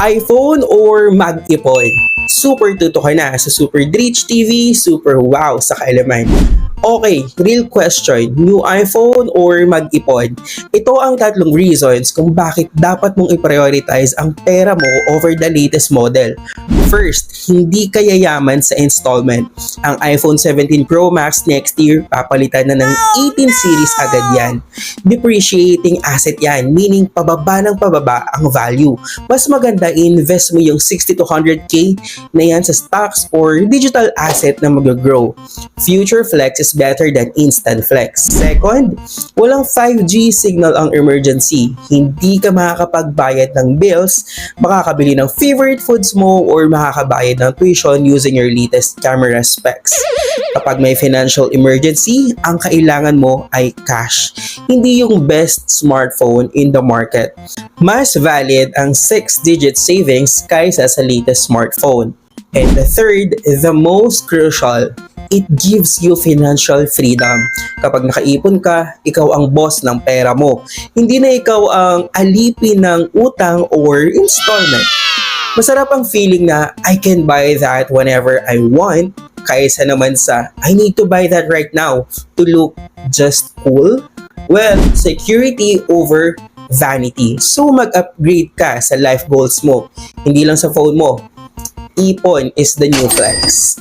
iPhone or mag-ipon? Super tuto ka na sa Super Rich TV, super wow sa kaalaman. Okay, real question, new iPhone or mag-ipon? Ito ang tatlong reasons kung bakit dapat mong i-prioritize ang pera mo over the latest model. First, hindi ka yayaman sa installment. Ang iPhone 17 Pro Max next year, papalitan na ng 18 series agad yan. Depreciating asset yan, meaning pababa ng pababa ang value. Mas maganda invest mo yung 60 to 100k na yan sa stocks or digital asset na mag-grow. Future flex is better than instant flex. Second, walang 5G signal ang emergency. Hindi ka makakapagbayad ng bills, makakabili ng favorite foods mo, or makakabayad ng tuition using your latest camera specs. Kapag may financial emergency, ang kailangan mo ay cash, hindi yung best smartphone in the market. Mas valid ang 6-digit savings kaysa sa latest smartphone. And the third, the most crucial, it gives you financial freedom. Kapag nakaipon ka, ikaw ang boss ng pera mo. Hindi na ikaw ang alipin ng utang or installment. Masarap ang feeling na I can buy that whenever I want, kaysa naman sa I need to buy that right now to look just cool. Well, security over vanity. So mag-upgrade ka sa life goals mo. Hindi lang sa phone mo. Ipon is the new flex.